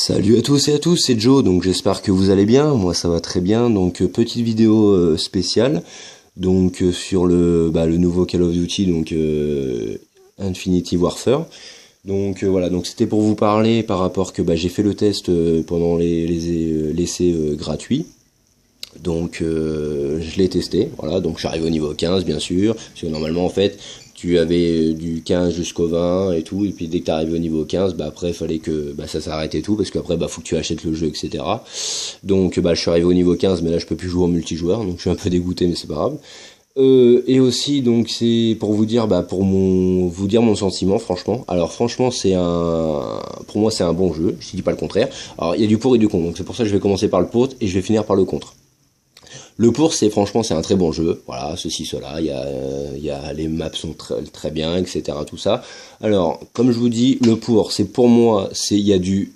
Salut à tous et à tous, c'est Joe, donc j'espère que vous allez bien, moi ça va très bien, donc petite vidéo spéciale, donc sur le nouveau Call of Duty, donc Infinity Warfare. Donc voilà, donc c'était pour vous parler par rapport que j'ai fait le test pendant les essais gratuits. Donc je l'ai testé, voilà, donc je suis arrivé au niveau 15 bien sûr, parce que normalement en fait tu avais du 15 jusqu'au 20 et tout, et puis dès que tu arrives au niveau 15, après il fallait que ça s'arrête et tout, parce qu'après faut que tu achètes le jeu, etc. Donc je suis arrivé au niveau 15, mais là je peux plus jouer en multijoueur, donc je suis un peu dégoûté, mais c'est pas grave. Et aussi donc c'est pour vous dire vous dire mon sentiment franchement. Alors franchement pour moi c'est un bon jeu, je dis pas le contraire. Alors il y a du pour et du contre, donc c'est pour ça que je vais commencer par le pour et je vais finir par le contre. Le pour, franchement c'est un très bon jeu, voilà, ceci, cela, les maps sont très bien, etc. tout ça. Alors, comme je vous dis, le pour, c'est pour moi, il y a du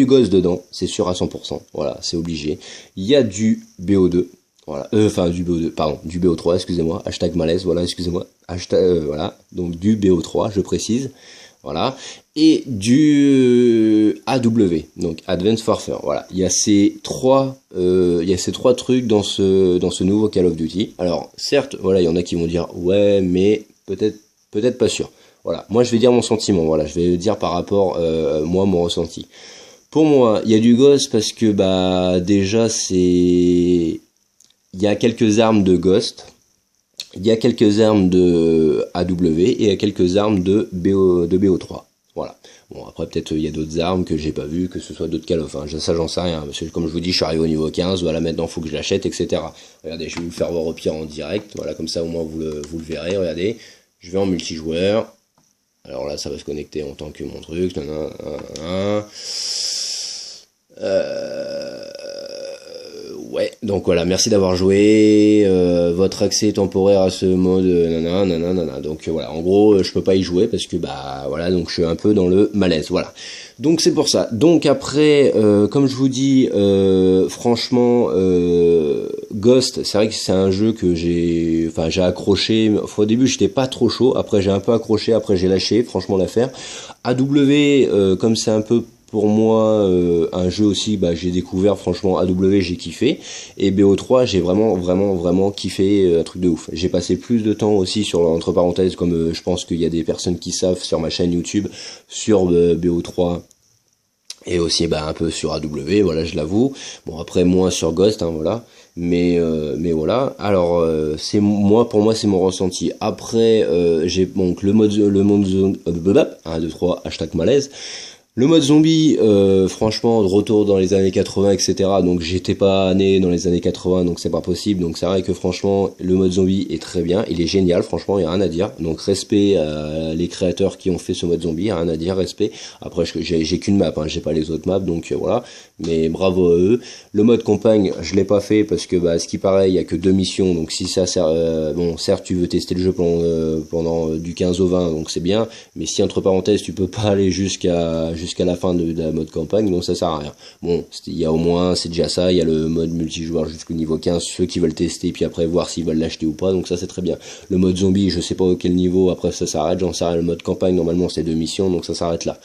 Ghost dedans, c'est sûr à 100%, voilà, c'est obligé. Il y a du BO2, voilà, du BO2, pardon, du BO3, excusez-moi, hashtag malaise, voilà, excusez-moi, voilà, donc du BO3, je précise. Voilà, et du AW, donc Advanced Warfare. Voilà, il y a ces trois trucs dans ce nouveau Call of Duty. Alors certes, voilà, il y en a qui vont dire ouais, mais peut-être pas sûr. Voilà, moi je vais dire mon sentiment. Voilà, je vais dire par rapport moi mon ressenti. Pour moi, il y a du Ghost parce que déjà il y a quelques armes de Ghost. Il y a quelques armes de AW et il y a quelques armes de BO3. Voilà. Bon, après, peut-être il y a d'autres armes que j'ai pas vues, que ce soit d'autres Call of. Ça, j'en sais rien. Parce que, comme je vous dis, je suis arrivé au niveau 15. Voilà, maintenant, faut que je l'achète, etc. Regardez, je vais vous faire voir au pire en direct. Voilà, comme ça, au moins, vous le verrez. Regardez, je vais en multijoueur. Alors là, ça va se connecter en tant que mon truc. Ouais, donc voilà, merci d'avoir joué, votre accès est temporaire à ce mode, nanana, donc voilà, en gros, je peux pas y jouer parce que voilà, donc je suis un peu dans le malaise, voilà. Donc c'est pour ça. Donc après, comme je vous dis, franchement, Ghost, c'est vrai que c'est un jeu que j'ai accroché. Au début, j'étais pas trop chaud. Après, j'ai un peu accroché. Après, j'ai lâché. Franchement, l'affaire. AW, comme c'est un peu pour moi un jeu aussi, j'ai découvert, franchement, AW, j'ai kiffé, et BO3, j'ai vraiment kiffé, un truc de ouf. J'ai passé plus de temps aussi sur, entre parenthèses, comme je pense qu'il y a des personnes qui savent sur ma chaîne YouTube, sur BO3 et aussi un peu sur AW, voilà, je l'avoue. Bon, après moins sur Ghost, hein, voilà. Mais voilà. Alors pour moi c'est mon ressenti. Après j'ai donc le mode zone 1 2 3 hashtag malaise. Le mode zombie, franchement, de retour dans les années 80, etc. Donc j'étais pas né dans les années 80, donc c'est pas possible. Donc c'est vrai que franchement, le mode zombie est très bien, il est génial, franchement, il y a rien à dire. Donc respect à les créateurs qui ont fait ce mode zombie, il y a rien à dire, respect. Après, j'ai qu'une map, hein, j'ai pas les autres maps, donc voilà. Mais bravo à eux. Le mode campagne, je l'ai pas fait parce que ce qui paraît, il y a que 2 missions. Donc si ça sert, bon, certes, tu veux tester le jeu pendant du 15 au 20, donc c'est bien. Mais si entre parenthèses, tu peux pas aller jusqu'à la fin de la mode campagne, donc ça sert à rien. Bon, il y a au moins, c'est déjà ça, il y a le mode multijoueur jusqu'au niveau 15, ceux qui veulent tester, puis après voir s'ils veulent l'acheter ou pas, donc ça c'est très bien. Le mode zombie, je sais pas auquel niveau, après ça s'arrête, j'en sais rien. Le mode campagne, normalement c'est 2 missions, donc ça s'arrête là.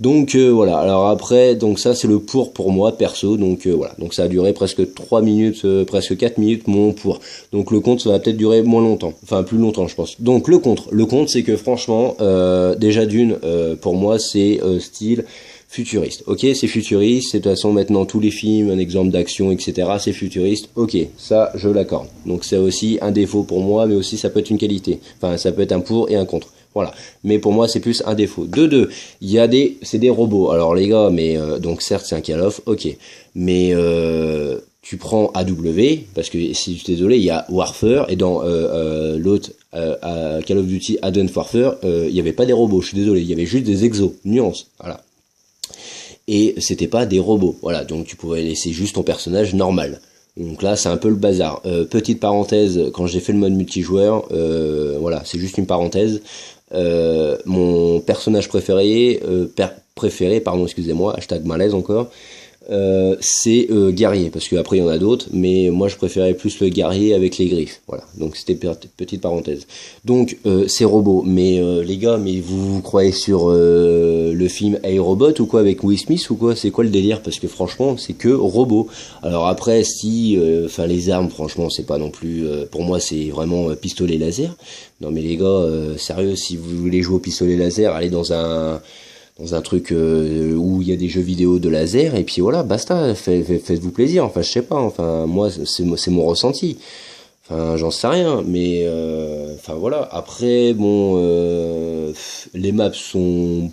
Donc voilà, alors après, donc ça c'est le pour moi, perso, donc voilà. Donc ça a duré presque 3 minutes, presque 4 minutes, mon pour. Donc le contre, ça va peut-être durer moins longtemps, enfin plus longtemps je pense. Donc le contre c'est que franchement, déjà d'une, pour moi c'est style futuriste. Ok, c'est futuriste, c'est de toute façon maintenant tous les films, un exemple d'action, etc. c'est futuriste. Ok, ça je l'accorde. Donc c'est aussi un défaut pour moi, mais aussi ça peut être une qualité. Enfin, ça peut être un pour et un contre. Voilà. Mais pour moi c'est plus un défaut. De deux, c'est des robots. Alors les gars, mais donc certes c'est un Call of, ok, mais tu prends AW, parce que si je suis désolé, il y a Warfare, et dans l'autre Call of Duty Advanced Warfare, il n'y avait pas des robots, je suis désolé, il y avait juste des exos, nuance, voilà. Et c'était pas des robots, voilà, donc tu pouvais laisser juste ton personnage normal. Donc là c'est un peu le bazar. Petite parenthèse, quand j'ai fait le mode multijoueur, voilà, c'est juste une parenthèse, mon personnage préféré, excusez-moi, hashtag malaise encore, c'est guerrier, parce qu'après il y en a d'autres, mais moi je préférais plus le guerrier avec les griffes. Voilà, donc c'était petite parenthèse. Donc c'est robot, mais les gars, mais vous croyez sur le film iRobot ou quoi avec Will Smith ou quoi? C'est quoi le délire? Parce que franchement c'est que robot. Alors après si, enfin les armes, franchement c'est pas non plus, pour moi c'est vraiment pistolet laser. Non mais les gars, sérieux, si vous voulez jouer au pistolet laser, allez dans un truc où il y a des jeux vidéo de laser, et puis voilà, basta, faites-vous plaisir, enfin je sais pas, enfin moi c'est mon ressenti, enfin j'en sais rien, mais enfin voilà, après bon, les maps sont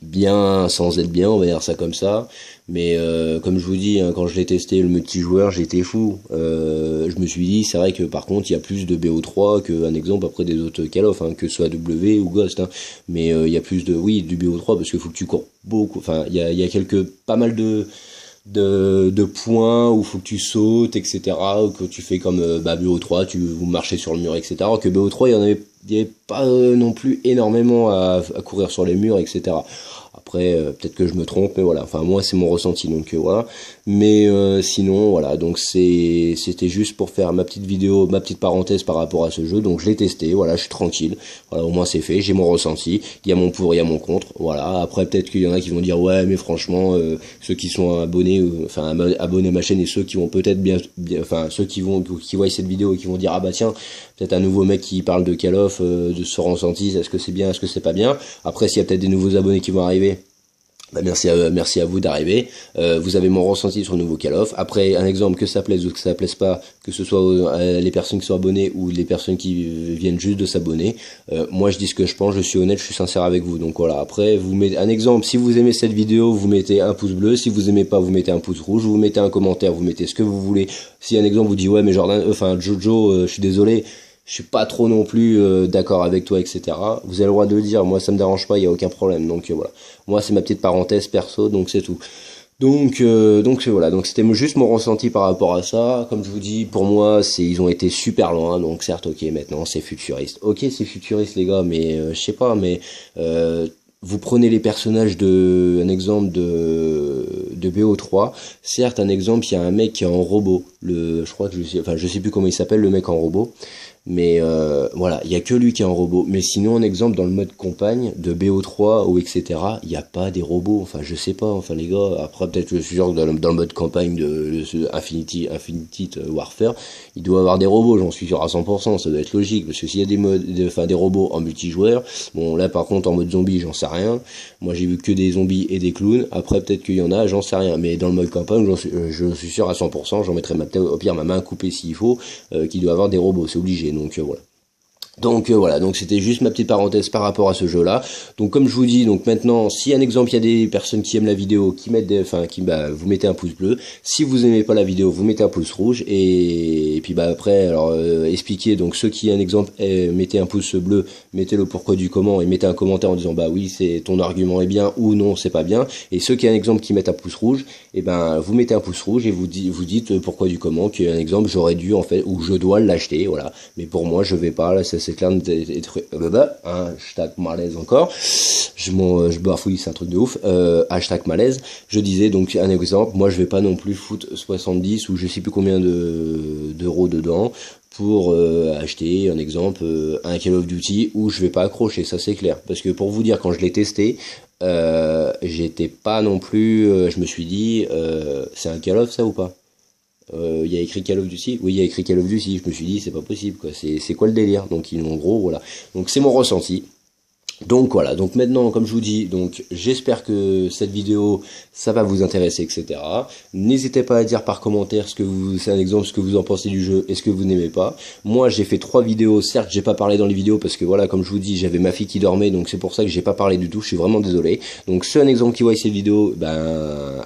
bien sans être bien, on va dire ça comme ça, mais comme je vous dis, hein, quand je l'ai testé le multijoueur, j'étais fou. Je me suis dit, c'est vrai que par contre il y a plus de BO3 qu'un exemple après des autres Call of, hein, que ce soit W ou Ghost, hein, mais il y a plus de, oui, du BO3 parce qu'il faut que tu cours beaucoup, enfin il y a pas mal de points où faut que tu sautes, etc., ou que tu fais comme BO3, vous marchez sur le mur, etc., alors que BO3 il y avait pas non plus énormément à courir sur les murs, etc. Après, peut-être que je me trompe, mais voilà. Enfin, moi, c'est mon ressenti, donc voilà. Mais sinon, voilà. Donc c'était juste pour faire ma petite vidéo, ma petite parenthèse par rapport à ce jeu. Donc je l'ai testé. Voilà, je suis tranquille. Voilà, au moins c'est fait. J'ai mon ressenti. Il y a mon pour, il y a mon contre. Voilà. Après, peut-être qu'il y en a qui vont dire ouais, mais franchement, ceux qui sont abonnés, enfin abonnés à ma chaîne et ceux qui vont peut-être enfin ceux qui voient cette vidéo et qui vont dire ah bah tiens, peut-être un nouveau mec qui parle de Call of, de ce ressenti. Est-ce que c'est bien, est-ce que c'est pas bien? Après, s'il y a peut-être des nouveaux abonnés qui vont arriver. Bah merci à vous d'arriver. Vous avez mon ressenti sur le nouveau Call of. Après, un exemple, que ça plaise ou que ça plaise pas, que ce soit les personnes qui sont abonnées ou les personnes qui viennent juste de s'abonner, moi je dis ce que je pense, je suis honnête, je suis sincère avec vous. Donc voilà, après, vous mettez un exemple, si vous aimez cette vidéo, vous mettez un pouce bleu, si vous aimez pas, vous mettez un pouce rouge, vous mettez un commentaire, vous mettez ce que vous voulez. Si un exemple vous dit ouais mais Jordan, enfin Jojo, je suis désolé, je suis pas trop non plus d'accord avec toi, etc. Vous avez le droit de le dire, moi ça me dérange pas, il y a aucun problème. Donc voilà, moi c'est ma petite parenthèse perso, donc c'est tout. Donc voilà, donc c'était juste mon ressenti par rapport à ça. Comme je vous dis, pour moi ils ont été super loin, donc certes ok, maintenant c'est futuriste. Ok, c'est futuriste les gars, mais je sais pas, mais vous prenez les personnages un exemple de BO3, certes un exemple, il y a un mec qui est en robot, je crois que je sais plus comment il s'appelle le mec en robot. Mais voilà, il y a que lui qui est en robot. Mais sinon, un exemple dans le mode campagne de BO3 ou etc., il n'y a pas des robots. Enfin, je sais pas. Enfin, les gars, après peut-être je suis sûr que dans le mode campagne de Infinity Warfare, il doit y avoir des robots. J'en suis sûr à 100%. Ça doit être logique parce que s'il y a des robots en multijoueur, bon là par contre en mode zombie, j'en sais rien. Moi j'ai vu que des zombies et des clowns. Après peut-être qu'il y en a, j'en sais rien. Mais dans le mode campagne, je suis sûr à 100%. J'en mettrai au pire ma main coupée s'il faut, qu'il doit y avoir des robots. C'est obligé. Donc voilà. Donc c'était juste ma petite parenthèse par rapport à ce jeu-là. Donc comme je vous dis, donc maintenant, si un exemple, il y a des personnes qui aiment la vidéo, qui mettent vous mettez un pouce bleu. Si vous aimez pas la vidéo, vous mettez un pouce rouge. Et puis après, alors expliquez. Donc ceux qui un exemple, mettez un pouce bleu, mettez le pourquoi du comment et mettez un commentaire en disant bah oui, c'est ton argument est bien ou non, c'est pas bien. Et ceux qui un exemple qui mettent un pouce rouge, et vous mettez un pouce rouge et vous dites pourquoi du comment, qui est un exemple, j'aurais dû en fait ou je dois l'acheter, voilà. Mais pour moi, je vais pas là, c'est clair, hashtag malaise encore, je bafouille, c'est un truc de ouf, hashtag malaise, je disais donc un exemple, moi je vais pas non plus foutre 70 ou je sais plus combien d'euros dedans pour acheter un exemple, un Call of Duty où je vais pas accrocher, ça c'est clair, parce que pour vous dire, quand je l'ai testé, j'étais pas non plus, je me suis dit, c'est un Call of ça ou pas? Il y a écrit Call of Duty, oui il y a écrit Call of Duty, je me suis dit c'est pas possible quoi, c'est quoi le délire, donc en gros voilà, donc c'est mon ressenti. Donc voilà, donc maintenant comme je vous dis, donc j'espère que cette vidéo ça va vous intéresser, etc. N'hésitez pas à dire par commentaire c'est un exemple, ce que vous en pensez du jeu et ce que vous n'aimez pas. Moi j'ai fait 3 vidéos, certes j'ai pas parlé dans les vidéos parce que voilà, comme je vous dis, j'avais ma fille qui dormait, donc c'est pour ça que j'ai pas parlé du tout, je suis vraiment désolé. Donc c'est un exemple qui voit cette vidéo,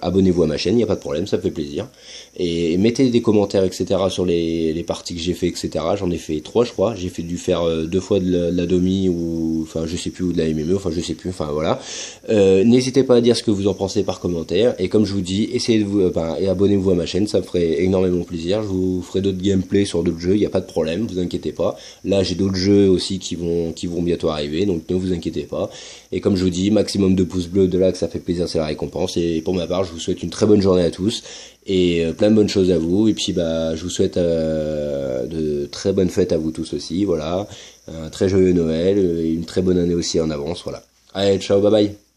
abonnez-vous à ma chaîne, il n'y a pas de problème, ça fait plaisir. Et mettez des commentaires, etc. sur les parties que j'ai fait, etc. J'en ai fait 3 je crois, j'ai dû faire 2 fois de la Domi ou enfin je sais plus, ou de la MME, enfin je sais plus, enfin voilà. N'hésitez pas à dire ce que vous en pensez par commentaire, et comme je vous dis, essayez de vous, et abonnez-vous à ma chaîne, ça me ferait énormément plaisir. Je vous ferai d'autres gameplays sur d'autres jeux, il n'y a pas de problème, vous inquiétez pas. Là j'ai d'autres jeux aussi qui vont bientôt arriver, donc ne vous inquiétez pas. Et comme je vous dis, maximum de pouces bleus, de likes, ça fait plaisir, c'est la récompense. Et pour ma part, je vous souhaite une très bonne journée à tous et plein de bonnes choses à vous. Et puis bah, je vous souhaite de très bonnes fêtes à vous tous aussi. Voilà, un très joyeux Noël et une très bonne année aussi en avance. Voilà. Allez, ciao, bye bye.